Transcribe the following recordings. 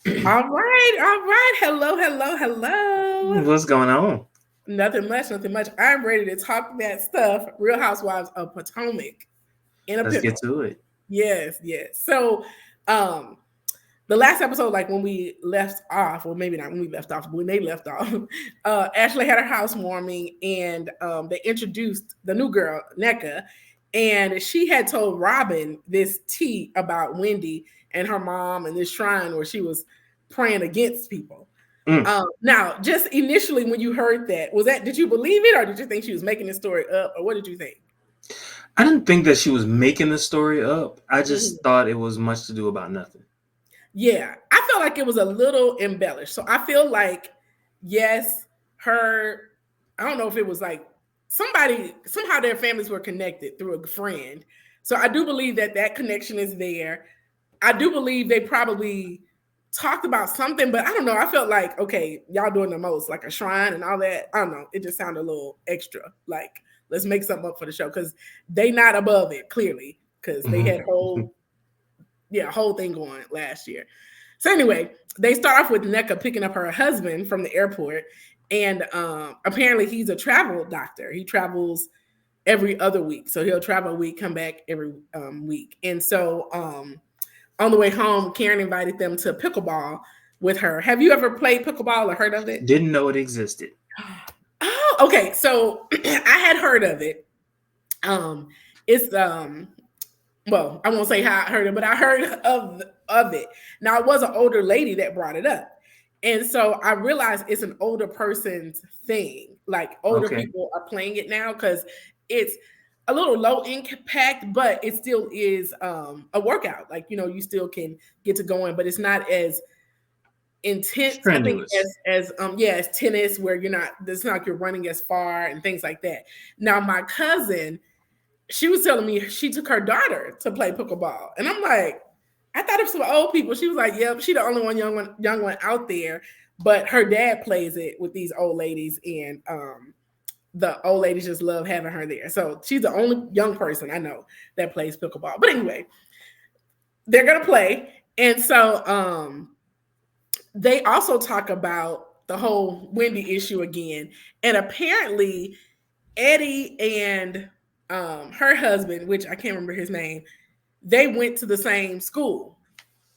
All right, all right. Hello, hello, hello. What's going on? Nothing much, nothing much. I'm ready to talk that stuff. Real Housewives of Potomac in a Let's get pickle. to it. Yes, yes. So, um, the last episode, like when we left off, well, maybe not when we left off, but when they left off, Ashley had her housewarming and they introduced the new girl, Nneka, and she had told Robin this tea about Wendy and her mom and this shrine where she was praying against people. Mm. Now, just initially when you heard that, did you believe it or did you think she was making this story up or what did you think? I didn't think that she was making the story up. I Mhm. just thought it was much to do about nothing. Yeah, I felt like it was a little embellished. So I feel like, yes, her, I don't know if it was like somehow their families were connected through a friend. So I do believe that that connection is there. I do believe they probably talked about something, but I don't know. I felt like, okay, y'all doing the most, like a shrine and all that. I don't know. It just sounded a little extra. Like, let's make something up for the show because they not above it, clearly, because they had whole thing going last year. So anyway, they start off with Nneka picking up her husband from the airport, and apparently he's a travel doctor. He travels every other week, so he'll travel a week, come back every week. And so on the way home, Karen invited them to pickleball with her. Have you ever played pickleball or heard of it? Didn't know it existed. Oh, okay. So I had heard of it. Um, it's well, I won't say how I heard it, but I heard of it. Now it was an older lady that brought it up. And so I realized it's an older person's thing. Like older Okay. people are playing it now because it's a little low impact, but it still is a workout. Like, you still can get to going, but it's not as intense, I think, Strenuous. as tennis where it's not like you're running as far and things like that. Now my cousin, she was telling me she took her daughter to play pickleball. And I'm like, I thought it was for old people. She was like, yep, she the only young one out there. But her dad plays it with these old ladies, and the old ladies just love having her there. So she's the only young person I know that plays pickleball. But anyway, they're gonna play. And so they also talk about the whole Wendy issue again. And apparently Eddie and her husband, which I can't remember his name, they went to the same school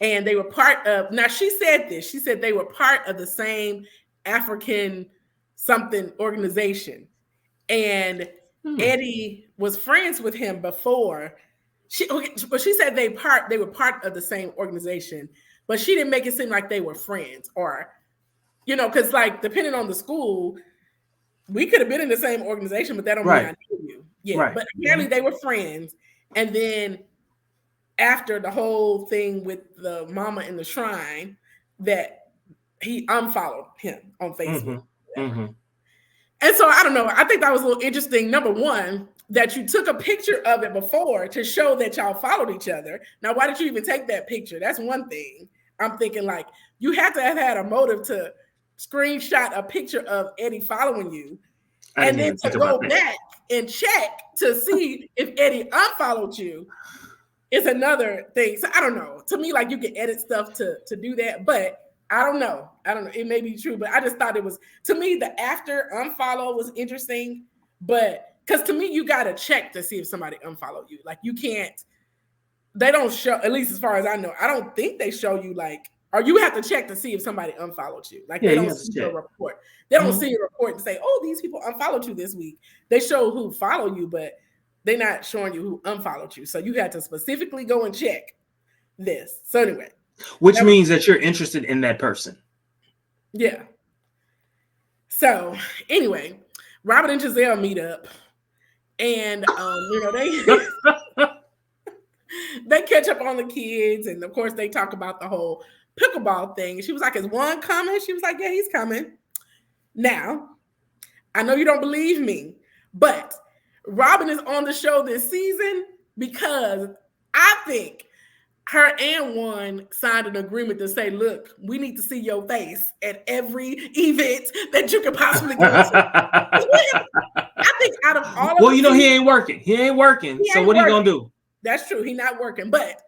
and they were part of. Now she said this. She said they were part of the same African something organization, and Hmm. Eddie was friends with him before. She said they were part of the same organization, but she didn't make it seem like they were friends or because like depending on the school, we could have been in the same organization, but that don't mean Right. I knew you. Yeah, Right. but Hmm. apparently they were friends. And then after the whole thing with the mama in the shrine, that he unfollowed him on Facebook, Hmm. whatever. Hmm. And so I don't know. I think that was a little interesting. Number one, that you took a picture of it before to show that y'all followed each other. Now, why did you even take that picture? That's one thing. I'm thinking like you have to have had a motive to screenshot a picture of Eddie following you I and didn't then even to think about go that. back and check to see if Eddie unfollowed you is another thing. So I don't know. To me, like you can edit stuff to do that, but I don't know. I don't know. It may be true, but I just thought it was to me the after unfollow was interesting, but because to me you gotta check to see if somebody unfollowed you. Like you can't. They don't show. At least as far as I know, I don't think they show you like. Or you have to check to see if somebody unfollowed you. Like Yeah, they you don't have to see your check. report. They don't Hmm. see your report and say, "Oh, these people unfollowed you this week." They show who follow you, but they're not showing you who unfollowed you. So you had to specifically go and check this. So anyway, Which that was means that you're interested in that person. yeah. So anyway, Robert and Giselle meet up, and they they catch up on the kids, and of course they talk about the whole pickleball thing. And she was like, "Is one coming?" She was like, "Yeah, he's coming." Now I know you don't believe me, but Robin is on the show this season because I think her and one signed an agreement to say, look, we need to see your face at every event that you can possibly go to. I think out of all of Well, the he seasons, ain't working. He ain't working. he So ain't what are you gonna working. do? That's true. He's not working. But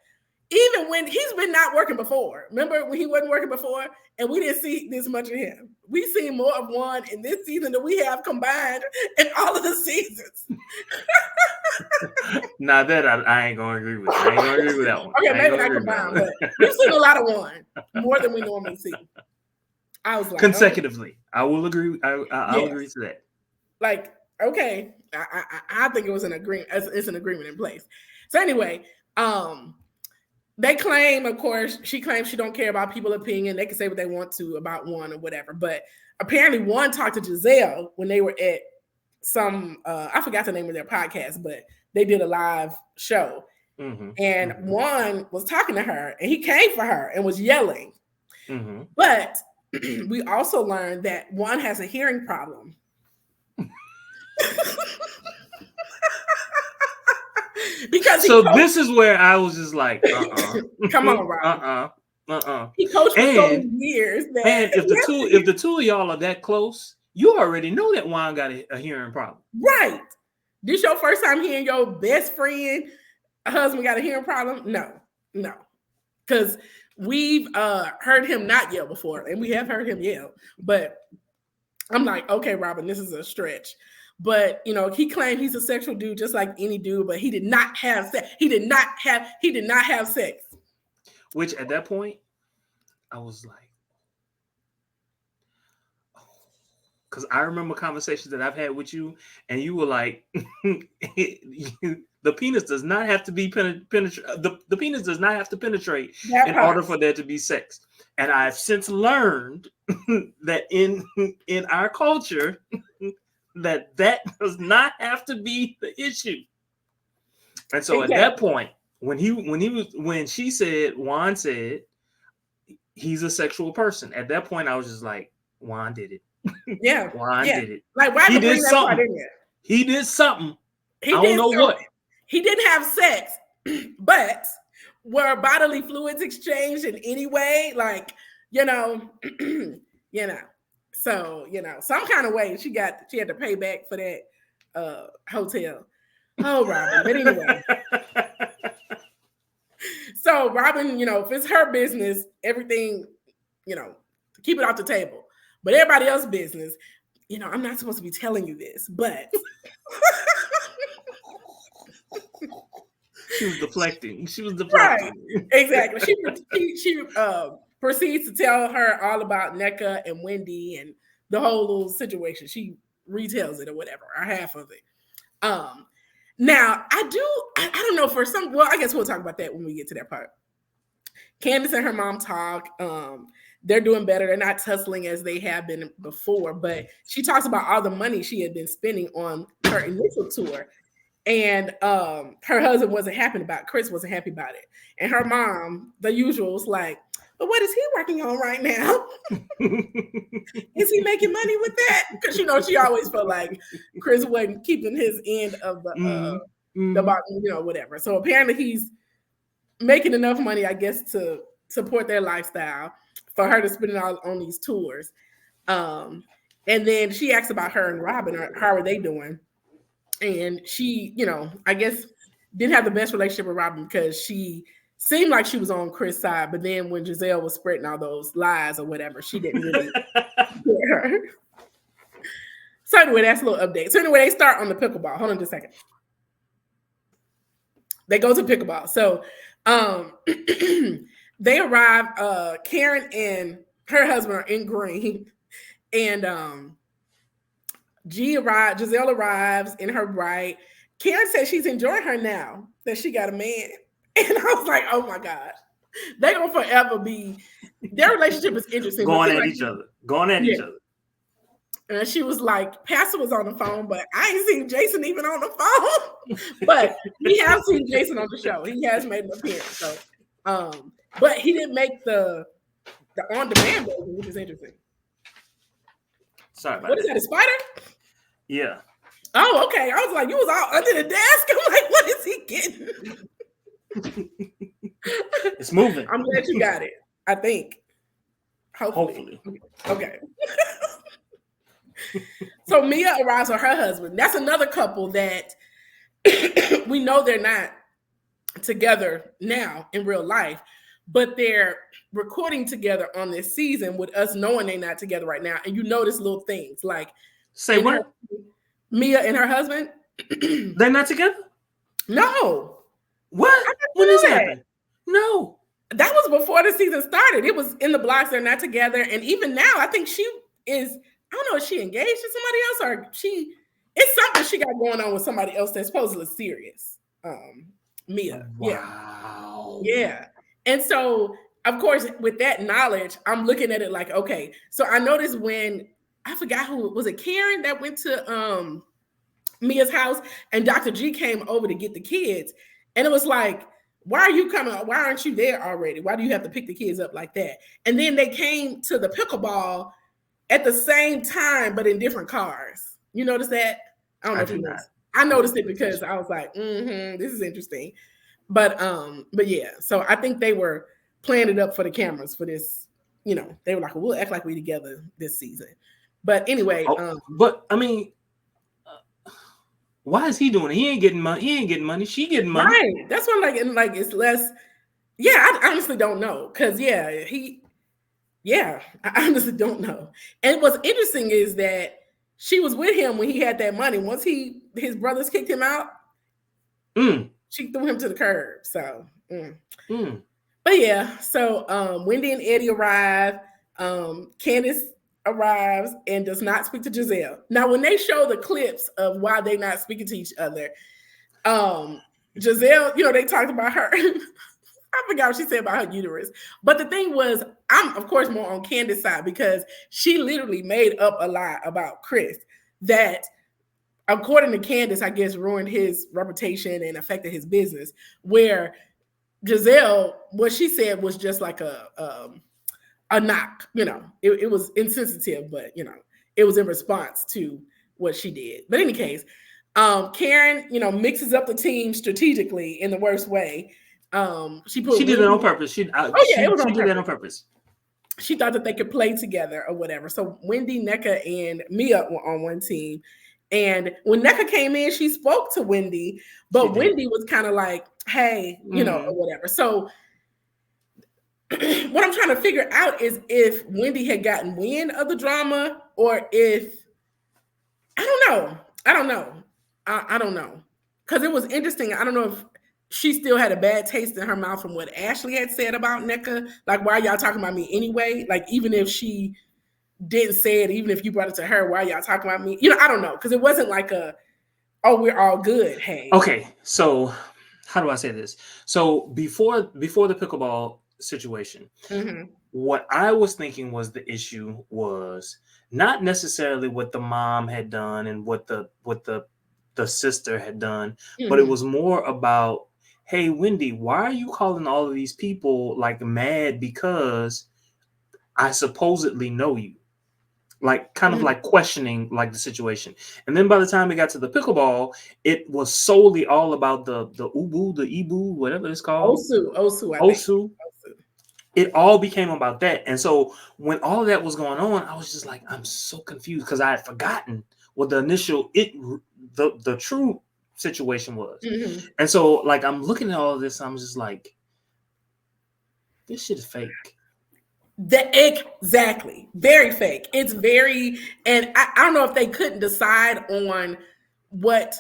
even when he's been not working before. Remember when he wasn't working before, and we didn't see this much of him. We seen more of Juan in this season than we have combined in all of the seasons. Now that I ain't gonna agree with. I ain't gonna agree with that one. Okay, maybe not combined, but we've seen a lot of Juan, more than we normally see. I was like, consecutively. I will agree. I'll agree to that. Like, okay, I think it was an agreement. It's an agreement in place. So anyway, they claim, of course, she claims she don't care about people's opinion. They can say what they want to about Juan or whatever. But apparently Juan talked to Giselle when they were at some, I forgot the name of their podcast, but they did a live show. Mm-hmm. And Juan was talking to her and he came for her and was yelling. Mm-hmm. But we also learned that Juan has a hearing problem. Because this is where I was just like, come on, Rob. He coached for so many years. And if the two of y'all are that close, you already know that Juan got a hearing problem. Right. This your first time hearing your best friend husband got a hearing problem? No. Because we've heard him not yell before, and we have heard him yell. But I'm like, okay, Robin, this is a stretch. But he claimed he's a sexual dude, just like any dude. But he did not have sex. He did not have sex. Which at that point, I was like, because I remember conversations that I've had with you, and you were like, the penis does not have to be penetrate. The penis does not have to penetrate in order for there to be sex. And I've since learned that in our culture. that does not have to be the issue. And so at that point, when Juan said he's a sexual person, at that point I was just like, Juan did it. Yeah. Juan did it. Like, why he did something. He did something. I don't know what. He didn't have sex, but were bodily fluids exchanged in any way? Like, So, some kind of way she had to pay back for that hotel. Oh, Robin. But anyway. So Robin, if it's her business, everything, keep it off the table. But everybody else's business, I'm not supposed to be telling you this, but She was deflecting. Right. Exactly. She proceeds to tell her all about Nneka and Wendy and the whole little situation. She retells it or whatever, or half of it. Now I don't know for some, well, I guess we'll talk about that when we get to that part. Candace and her mom talk. They're doing better. They're not tussling as they have been before, but she talks about all the money she had been spending on her initial tour. And her husband wasn't happy about it. Chris wasn't happy about it. And her mom, the usual, was like, but what is he working on right now? Is he making money with that? Because, she always felt like Chris wasn't keeping his end of the whatever. So apparently he's making enough money, I guess, to support their lifestyle for her to spend it all on these tours. And then she asked about her and Robin, how are they doing? And she, I guess didn't have the best relationship with Robin because she seemed like she was on Chris' side. But then when Giselle was spreading all those lies or whatever, she didn't really get her. So anyway, that's a little update. So anyway, they start on the pickleball. Hold on just a second. They go to pickleball. So they arrive. Karen and her husband are in green. And Giselle arrives in her right. Karen says she's enjoying her now that she got a man. And I was like, oh my God. They're going to forever be, their relationship is interesting. Going at each other. And she was like, Pastor was on the phone, but I ain't seen Jason even on the phone. But we have seen Jason on the show. He has made an appearance. So, but he didn't make the on-demand version, which is interesting. Sorry about What is that, a spider? Yeah. Oh, okay. I was like, you was all under the desk. I'm like, what is he getting? It's moving. I'm glad you got it. I think. Hopefully. Okay. So Mia arrives with her husband. That's another couple that we know they're not together now in real life, but they're recording together on this season with us knowing they're not together right now. And you notice little things like Mia and her husband. They're not together? No. What? When this happened? No. That was before the season started. It was in the blocks. They're not together. And even now, I think she is, I don't know, is she engaged to somebody else or it's something she got going on with somebody else that's supposedly serious. Mia. Wow. Yeah. And so, of course, with that knowledge, I'm looking at it like, okay. So I noticed when, I forgot who, was it Karen that went to Mia's house and Dr. G came over to get the kids. And it was like, why are you coming? Why aren't you there already? Why do you have to pick the kids up like that? And then they came to the pickleball at the same time, but in different cars. You notice that? I don't know if you noticed. I noticed it because I was like, this is interesting. But yeah, so I think they were playing it up for the cameras for this, you know, they were like, we'll act like we together this season. But anyway. But I mean, why is he doing it? He ain't getting money. He ain't getting money. She getting money. Right. That's what I'm like, and like it's less. Yeah, I honestly don't know. Cause I honestly don't know. And what's interesting is that she was with him when he had that money. Once his brothers kicked him out, she threw him to the curb. So but yeah, so Wendy and Eddie arrive. Candace arrives and does not speak to Giselle. Now, when they show the clips of why they're not speaking to each other, Giselle, you know, they talked about her. I forgot what she said about her uterus. But the thing was, I'm, of course, more on Candace's side because she literally made up a lie about Chris that, according to Candace, I guess ruined his reputation and affected his business, where Giselle, what she said was just like a knock, you know, it was insensitive, but you know, it was in response to what she did. But in any case, Karen, you know, mixes up the team strategically in the worst way. She did it on purpose. She did that on purpose. She thought that they could play together or whatever. So Wendy, Nneka, and Mia were on one team. And when Nneka came in, she spoke to Wendy, but Wendy was kind of like, hey, you know, or whatever. So what I'm trying to figure out is if Wendy had gotten wind of the drama or if, I don't know. Because it was interesting. I don't know if she still had a bad taste in her mouth from what Ashley had said about Nneka. Like, why are y'all talking about me anyway? Like, even if she didn't say it, even if you brought it to her, why are y'all talking about me? You know, I don't know. Because it wasn't like we're all good. Hey. Okay. So how do I say this? So before the pickleball situation, what I was thinking was the issue was not necessarily what the mom had done and what the sister had done, but it was more about, hey, Wendy, why are you calling all of these people like mad because I supposedly know you? Like kind of like questioning like the situation. And then by the time it got to the pickleball, it was solely all about the ubu, the ibu, whatever it's called. Osu. It all became about that. And so when all of that was going on, I was just like, I'm so confused because I had forgotten what the initial the true situation was. And so like I'm looking at all of this, I'm just like, this shit is fake. Exactly. Very fake. It's very, and I don't know if they couldn't decide on what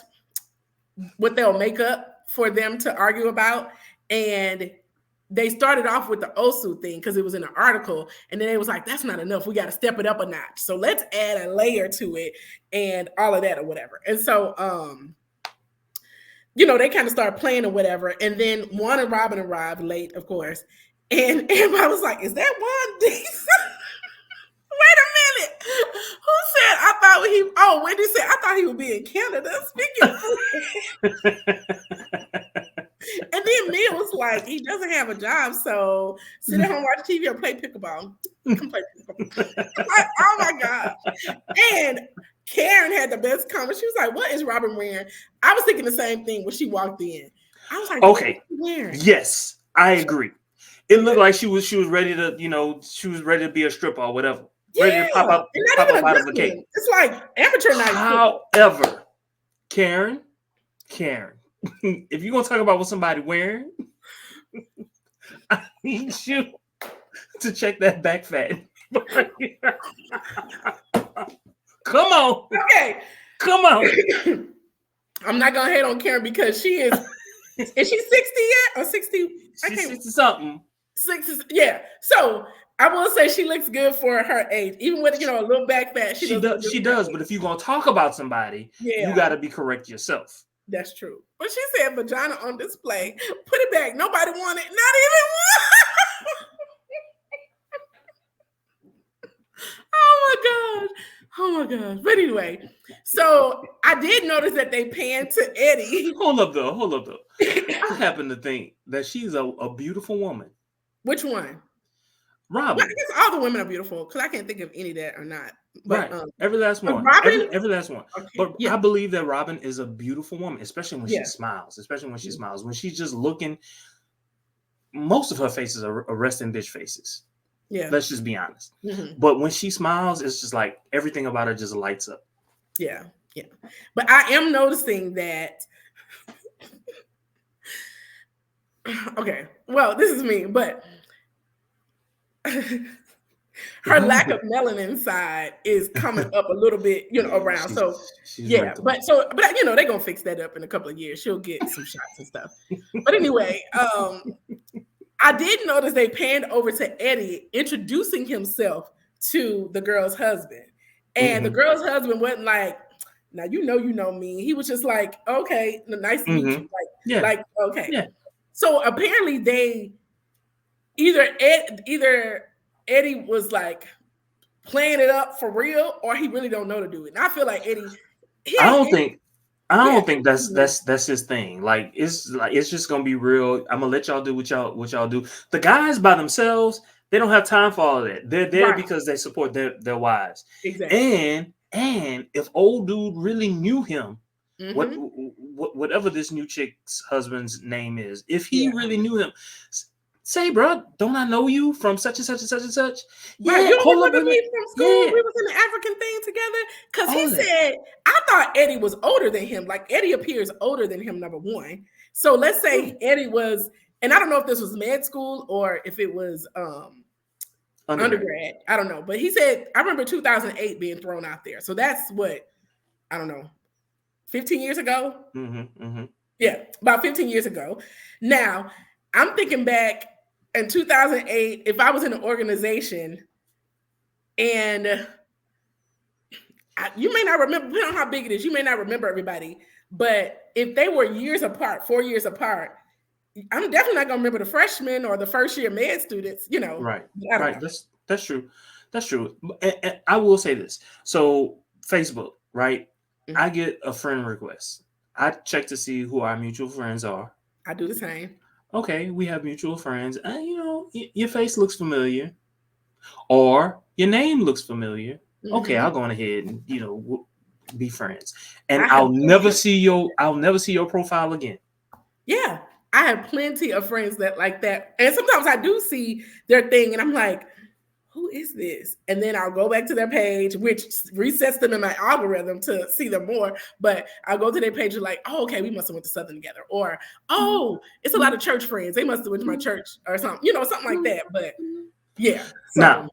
they'll make up for them to argue about. And they started off with the Osu thing because it was in an article, and then it was like, that's not enough. We got to step it up a notch. So let's add a layer to it and all of that or whatever. And so, you know, they kind of started playing or whatever. And then Juan and Robin arrived late, of course. And everybody was like, is that Juan Decent? Wait a minute. Who said, Wendy said, I thought he would be in Canada speaking. And then Mia was like, he doesn't have a job, so sit at home, watch TV, or play pickleball. Come play pickleball. Like, oh my God. And Karen had the best comment. She was like, what is Robin wearing? I was thinking the same thing when she walked in. I was like, okay. Yes, I agree. It looked like she was ready to, you know, she was ready to be a stripper or whatever. Ready to pop up out of the cake. It's like amateur night. However, Karen, if you're gonna talk about what somebody wearing, I need you to check that back fat. Come on. Okay. Come on. I'm not gonna hate on Karen because she is she 60 yet? Or 60? She's 60 something. 60, yeah. So I will say she looks good for her age. Even with, a little back fat. She does, but if you're gonna talk about somebody, you gotta be correct yourself. That's true. But she said vagina on display. Put it back. Nobody wanted, not even one. Oh my gosh. But anyway, so I did notice that they panned to Eddie. Hold up though. I happen to think that she's a beautiful woman. Which one? Robin. Well, I guess all the women are beautiful because I can't think of any that are not. But, right. Every last one. Every last one. Okay. But I believe that Robin is a beautiful woman, especially when she smiles. When she's just looking, most of her faces are resting bitch faces. Yeah. Let's just be honest. Mm-hmm. But when she smiles, it's just like everything about her just lights up. Yeah. Yeah. But I am noticing that. Okay. Well, this is me, but her lack of melanin side is coming up a little bit, around. She's right, but they're gonna fix that up in a couple of years. She'll get some shots and stuff. But anyway, I did notice they panned over to Eddie introducing himself to the girl's husband, and the girl's husband wasn't like, "Now you know me." He was just like, "Okay, nice to meet you." Okay. Yeah. So apparently they either Eddie was like playing it up for real, or he really don't know to do it. And I feel like Eddie. I don't think that's his thing. Like it's just gonna be real. I'm gonna let y'all do what y'all do. The guys by themselves, they don't have time for all of that. They're there because they support their wives. Exactly. And if old dude really knew him, whatever this new chick's husband's name is, if he really knew him, say, bro, don't I know you from such and such and such and such? Yeah, you don't remember me from school? Yeah. We was in the African thing together. Because he said, I thought Eddie was older than him. Like Eddie appears older than him, number one. So let's say Eddie was, and I don't know if this was med school or if it was undergrad. I don't know. But he said, I remember 2008 being thrown out there. So that's what, I don't know, 15 years ago? Yeah, about 15 years ago. Now, I'm thinking back in 2008, if I was in an organization and you may not remember, depending on how big it is, you may not remember everybody, but if they were years apart, 4 years apart, I'm definitely not going to remember the freshmen or the first year med students, Right. That's true. That's true. And I will say this. So Facebook, right? I get a friend request. I check to see who our mutual friends are. I do the same. Okay, we have mutual friends. Your face looks familiar, or your name looks familiar. Okay, I'll go on ahead and be friends, and I'll never see your profile again. Yeah, I have plenty of friends that like that, and sometimes I do see their thing, and I'm like, who is this? And then I'll go back to their page, which resets them in my algorithm to see them more. But I'll go to their page and like, oh, okay, we must have went to Southern together. Or, oh, it's a lot of church friends. They must have went to my church or something, something like that. But yeah. So. Now,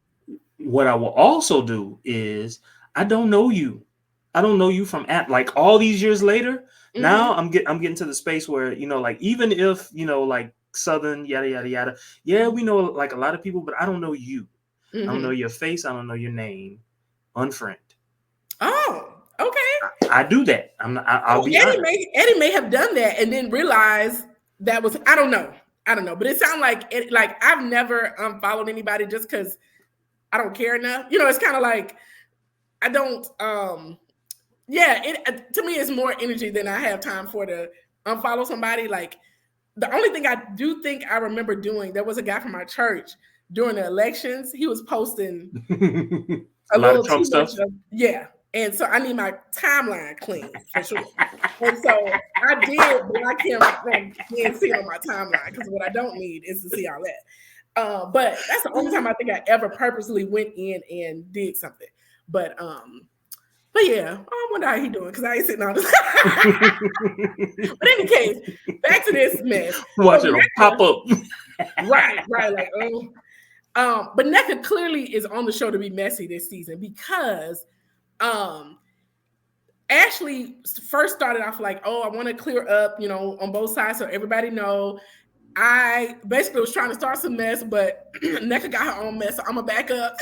what I will also do is I don't know you. I don't know you from like all these years later. Now I'm getting to the space where, like, even if, like Southern, yada, yada, yada. Yeah, we know like a lot of people, but I don't know you. I don't know your face. I don't know your name. Unfriend. Oh, okay. I do that. I'll be honest. Eddie may have done that and then realize that was. I don't know. But it sounds like I've never unfollowed anybody just because I don't care enough. It's kind of like I don't. Yeah. To me, it's more energy than I have time for to unfollow somebody. Like the only thing I do think I remember doing, there was a guy from our church. During the elections, he was posting a little too much stuff. And so I need my timeline clean for sure. And so I did block him from being seen on my timeline because what I don't need is to see all that. But that's the only time I think I ever purposely went in and did something. But But yeah, I wonder how he doing because I ain't sitting on this. But in any case, back to this mess. Watch it pop up. Right, like but Nneka clearly is on the show to be messy this season because Ashley first started off like, oh, I want to clear up, on both sides so everybody know. I basically was trying to start some mess, but Nneka got her own mess, so I'm gonna back up.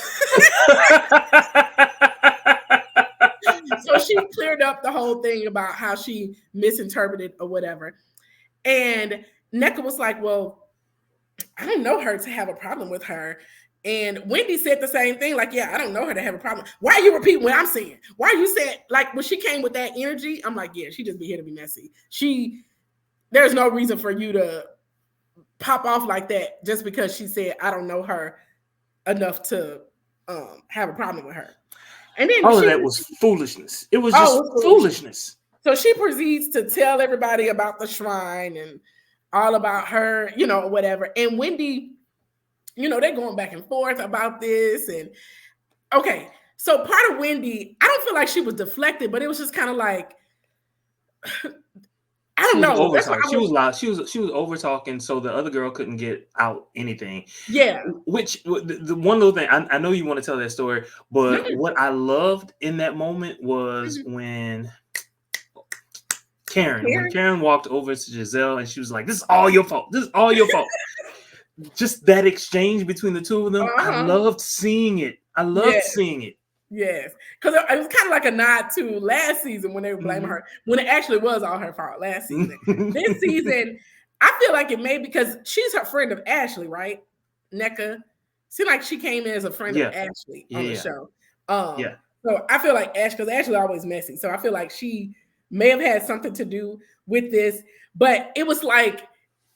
So she cleared up the whole thing about how she misinterpreted or whatever. And Nneka was like, well, I don't know her to have a problem with her. And Wendy said the same thing, like, yeah, I don't know her to have a problem. Why are you repeating what I'm saying? Why are you saying, like, when she came with that energy, I'm like, yeah, she just be here to be messy. There's no reason for you to pop off like that just because she said, I don't know her enough to have a problem with her. And then all of that was foolishness. It was just foolishness. So she proceeds to tell everybody about the shrine and all about her, whatever. And Wendy, they're going back and forth about this. And okay, so part of Wendy, I don't feel like she was deflected, but it was just kind of like, I don't know. She was loud. She was over talking, so the other girl couldn't get out anything. Yeah. Which the one little thing I know you want to tell that story, but what I loved in that moment was when Karen walked over to Giselle and she was like, "This is all your fault. This is all your fault." Just that exchange between the two of them, I loved seeing it. Seeing it. Yes, because it was kind of like a nod to last season when they were blaming her, when it actually was all her fault last season. This season, I feel like it may because she's her friend of Ashley, right? Nneka seemed like she came in as a friend of Ashley on the show. So I feel like because Ashley always messy, so I feel like she may have had something to do with this. But it was like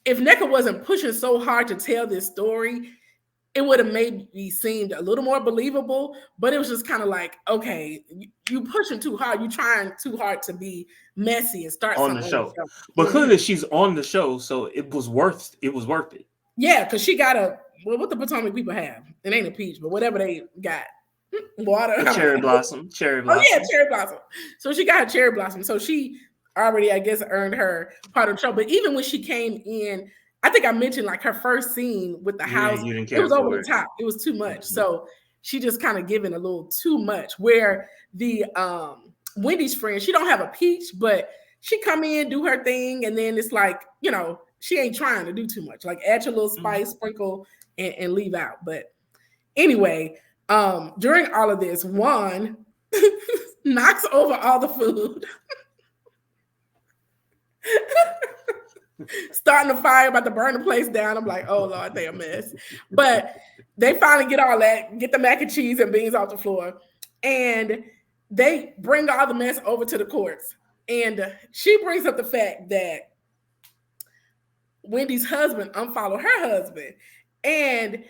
if Nneka wasn't pushing so hard to tell this story, it would have maybe seemed a little more believable, but it was just kind of like, okay, you pushing too hard. You trying too hard to be messy and start on the show. But clearly she's on the show, so it was worth it. Yeah, because she got what the Potomac people have. It ain't a peach, but whatever they got. Water. Cherry blossom. Oh, yeah, cherry blossom. So she got her cherry blossom. So she already, I guess, earned her part of the show. But even when she came in, I think I mentioned like her first scene with the house, it was over the top. It was too much. So she just kind of given a little too much. Where the Wendy's friend, she don't have a peach, but she come in, do her thing, and then it's like, she ain't trying to do too much. Like add your little spice, sprinkle, and leave out. But anyway, during all of this, Juan knocks over all the food. Starting a fire, about to burn the place down. I'm like, oh Lord, they a mess. But they finally get all that, get the mac and cheese and beans off the floor, and they bring all the mess over to the courts. And she brings up the fact that Wendy's husband unfollowed her husband. And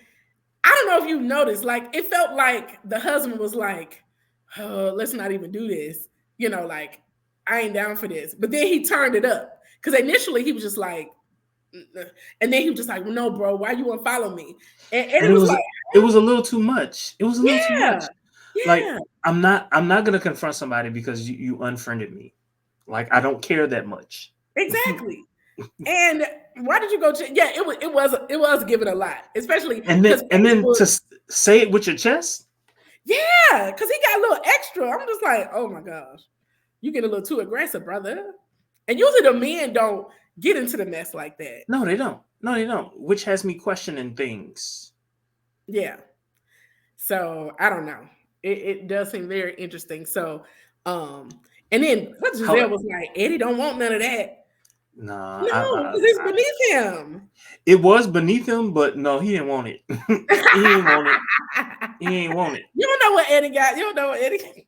I don't know if you noticed, like it felt like the husband was like, oh, let's not even do this. Like I ain't down for this. But then he turned it up. Because initially he was just like, and then he was just like, well, no, bro, why you unfollow me? And it was like, it was a little too much. It was a little too much. Yeah. Like I'm not gonna confront somebody because you unfriended me. Like I don't care that much. Exactly. And why did you go? It was given a lot, especially and then to say it with your chest. Yeah, because he got a little extra. I'm just like, oh my gosh, you get a little too aggressive, brother. And usually the men don't get into the mess like that. No, they don't. Which has me questioning things. Yeah. So I don't know. It does seem very interesting. So, and then Giselle was like, Eddie don't want none of that. No, because it's beneath him. It was beneath him, but no, he didn't want it. He didn't want it. He ain't want it. You don't know what Eddie got. You don't know what Eddie.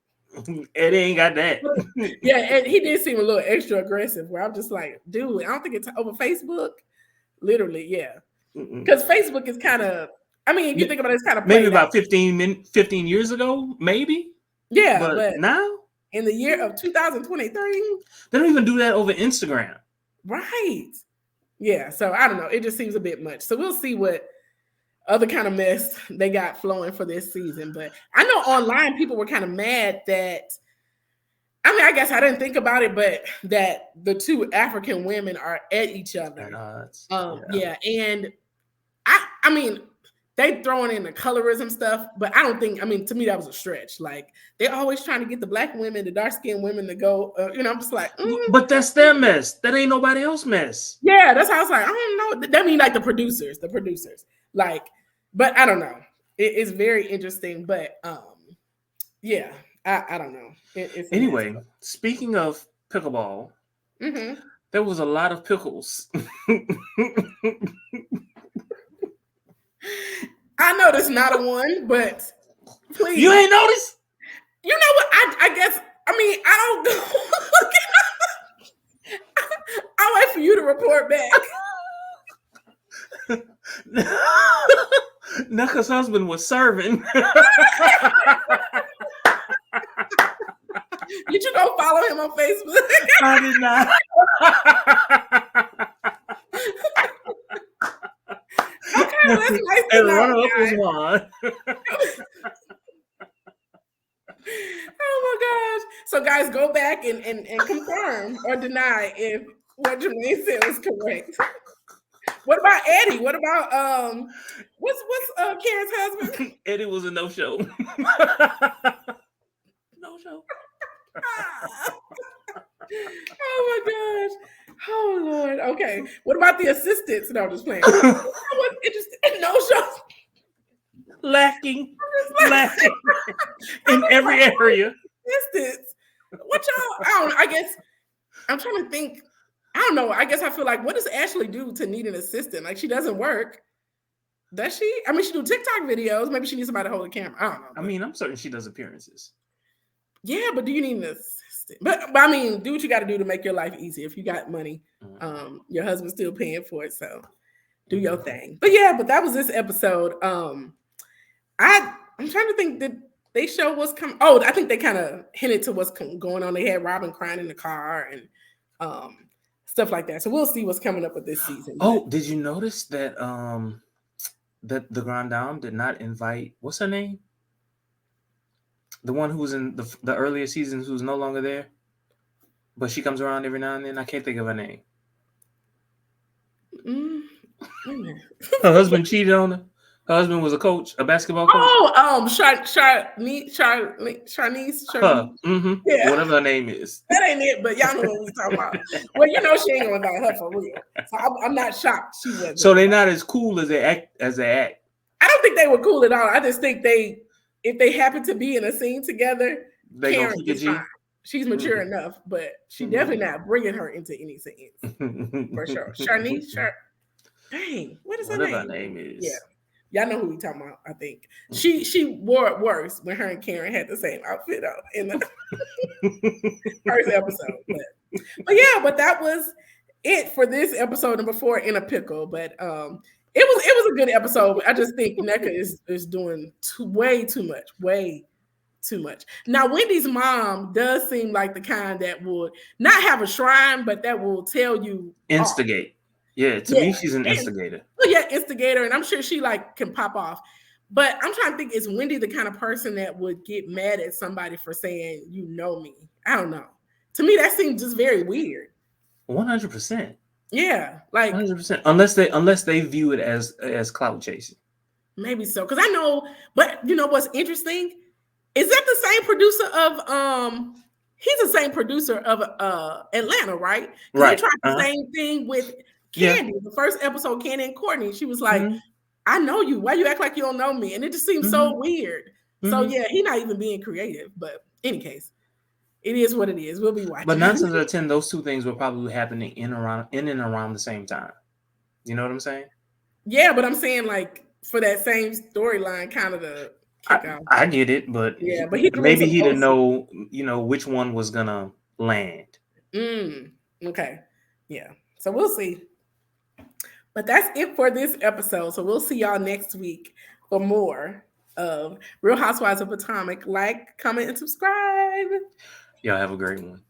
Eddie ain't got that. Yeah, and he did seem a little extra aggressive. Where I'm just like, dude, I don't think it's over Facebook. Literally, yeah, because Facebook is kind of. I mean, if you think about it, it's kind of maybe about 15 years ago, maybe. Yeah, but now in the year of 2023, they don't even do that over Instagram. Right. Yeah. So I don't know. It just seems a bit much. So we'll see what other kind of mess they got flowing for this season. But I know online people were kind of mad that I mean, I guess I didn't think about it, but that the two African women are at each other. Yeah, and I mean, they throwing in the colorism stuff, but I don't think. I mean, to me, that was a stretch. Like they're always trying to get the black women, the dark skinned women to go. I'm just like, but that's their mess. That ain't nobody else's mess. Yeah, that's how I was like, I don't know. That mean like the producers, like, but I don't know. It's very interesting, but yeah, I don't know. Anyway, speaking of pickleball, there was a lot of pickles. I know there's not a one, but please. You ain't noticed? You know what? I guess, I mean, I don't I'll wait for you to report back. Nneka's husband was serving. Did you go follow him on Facebook? I did not. Okay, that's nice. And runner up was one. Oh my gosh. So guys, go back and confirm or deny if what Jermaine said was correct. What about Eddie? What about what's Karen's husband? Eddie was a no-show. No-show. Oh my gosh. Oh Lord. Okay. What about the assistants? No, I'm just playing. I was interested in no-show. Lacking in every area. Assistants. What y'all? I don't know. I guess I'm trying to think. I don't know. I guess I feel like, what does Ashley do to need an assistant? Like, she doesn't work. Does she? I mean, she do TikTok videos. Maybe she needs somebody to hold the camera. I don't know. I mean, I'm certain she does appearances. Yeah, but do you need an assistant? But I mean, do what you got to do to make your life easy. If you got money, your husband's still paying for it, so do your thing. But yeah, but that was this episode. I'm trying to think. Did they show what's coming? Oh, I think they kind of hinted to what's going on. They had Robin crying in the car and stuff like that. So we'll see what's coming up with this season. Oh, did you notice that that the Grand Dame did not invite, what's her name? The one who was in the earlier seasons who's no longer there, but she comes around every now and then. I can't think of her name. Her husband cheated on her. Her husband was a coach, a basketball coach. Oh, Charnice. Yeah, whatever her name is. That ain't it, but y'all know what we're talking about. Well, you know she ain't gonna invite her for real. So I'm not shocked she wasn't. So they're not as cool as they act. I don't think they were cool at all. I just think if they happen to be in a scene together, they gonna keep it G. She's mature enough, but she definitely not bringing her into any scenes for sure. Charnice, dang, what is her name? Whatever her name is. Yeah. Y'all know who we talking about, I think. She wore it worse when her and Karen had the same outfit on in the first episode. But that was it for this episode number 4 in a pickle. But it was a good episode. I just think Nneka is doing way too much. Now, Wendy's mom does seem like the kind that would not have a shrine, but that will tell you instigate. Yeah, to me, she's an instigator. Instigator, and I'm sure she can pop off. But I'm trying to think, is Wendy the kind of person that would get mad at somebody for saying, you know me? I don't know. To me, that seems just very weird. 100%. Yeah, like 100%. Unless they view it as clout chasing. Maybe so, because I know. But you know what's interesting? Is that the same producer of He's the same producer of Atlanta, right? Right. They tried the same thing with Candy, the first episode, Candy and Courtney. She was like, I know you. Why you act like you don't know me? And it just seems so weird. So yeah, he's not even being creative. But in any case, it is what it is. We'll be watching. But 9 times out of 10, those two things were probably happening in and around the same time. You know what I'm saying? Yeah, but I'm saying like for that same storyline, kind of the kick out. I get it, but yeah, but maybe he didn't know, which one was gonna land. Okay. Yeah. So we'll see. But that's it for this episode. So we'll see y'all next week for more of Real Housewives of Potomac. Like, comment, and subscribe. Y'all have a great one.